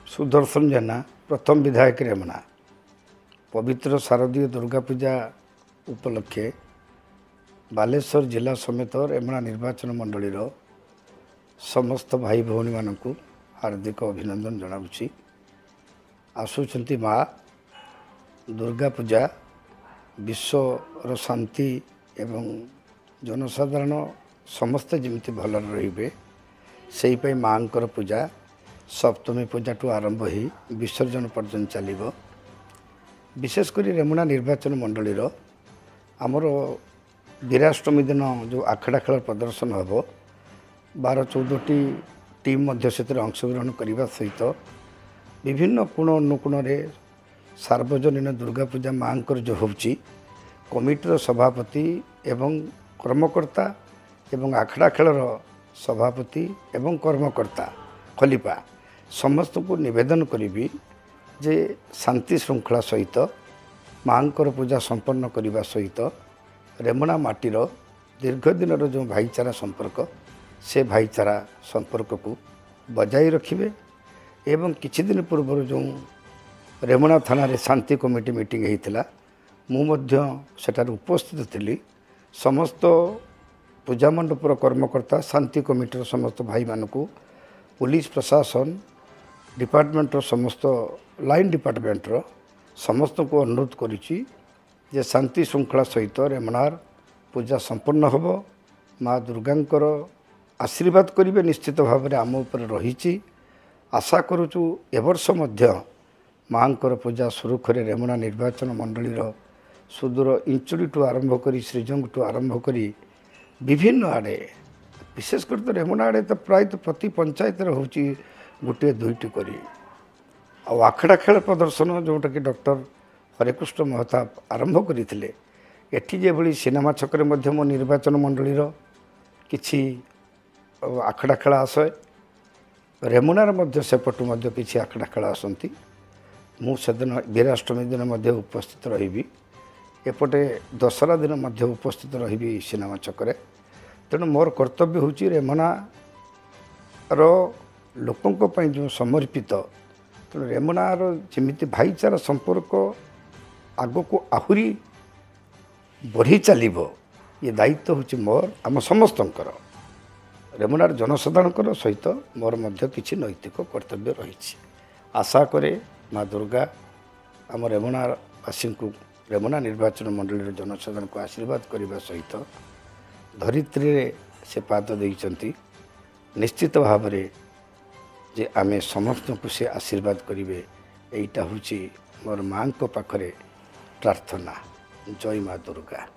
सुदर्शन जेना प्रथम विधायक रेमना पवित्र शारदीय दुर्गा पूजा उपलक्षे बालेश्वर जिला समेत रेमना निर्वाचन मंडली समस्त भाई भौणी मानक हार्दिक अभिनंदन जनावुछि। आसुचंती माँ दुर्गा पूजा विश्वर शांति एवं जनसाधारण समस्ते जमी भल रे से माँ पूजा सप्तमी पूजा टू आरंभ ही विसर्जन पर्यंत चलो। विशेषकर रेमुना निर्वाचन मंडली आमर वीराष्टमी दिन जो आखड़ा खेल प्रदर्शन हम 12-14 टीम से अंशग्रहण करने सहित विभिन्न कोण अनुकोण सार्वजनीन दुर्गा पूजा माँ जो होची कमिटर सभापति एवं कर्मकर्ता एवं आखड़ा खेलर सभापति एवं कर्मकर्ता खलीफा समस्त को निवेदन करी जे शांति श्रृंखला सहित माँ पूजा संपन्न करने सहित रेमुना माटीर दीर्घ दिन जो भाईचारा संपर्क से भाईचारा संपर्क को बजाय रखिए। एवं किछि दिन पूर्व जो रेमुना थाना रे शांति कमिटी मीटिंग होता सेठार उपस्थित थी। समस्त पूजा मंडपर कर्मकर्ता शांति कमिटर समस्त भाई मानक पुलिस प्रशासन डिपार्टमेंट समस्त लाइन डिपार्टमेंट समस्त को अनुरोध करिछि जे शांति श्रृंखला सहित रेमुनार पूजा संपन्न होब। माँ दुर्गांकर आशीर्वाद करिवे निश्चित भाव में आम उपर रही। आशा करुचु एवर्ष मध्य माँकर पूजा सुरुखुरे रेमुना निर्वाचन मंडली सुदूर इंचुड़ी टू आरंभ करी श्रीजंग टू आरंभ करी विभिन्न आड़े विशेषकर तो रेमुना आड़े तो प्राय प्रति पंचायत होची गोटे दुईटी करी आखड़ा खेल प्रदर्शन जोटा कि डॉक्टर हरेकृष्ण महताब आरंभ करते एटी जो सिनेमा छकरे मो निर्वाचन मंडली किछि आखड़ा खेल आसए रेमुनार सेपटू किछि आखड़ा खेल आसती। मुझे वीराष्टमी दिन उपस्थित रही एपटे दशहरा दिन उपस्थित रही सिनेमा छकरे। तेणु मोर कर्तव्य हूँ रेमुनार लोकों जो समर्पित तेणु रेमुनार जमी भाईचारा संपर्क आग को आहुरी बढ़ी चलो ये दायित्व हूँ मोर आम समस्त रेमुनार जनसाधारण सहित मोर किसी नैतिक कर्तव्य रही। आशा करे माँ दुर्गा आम रेमुनावासी को रेमुना निर्वाचन मंडली जनसाधारण को आशीर्वाद करने सहित धरित्री से पाद देइचंती निश्चित भाव में जे आमे समस्त को से आशीर्वाद करेंगे। यहीटा हूँ मोर माँ पाखरे प्रार्थना। जय माँ दुर्गा।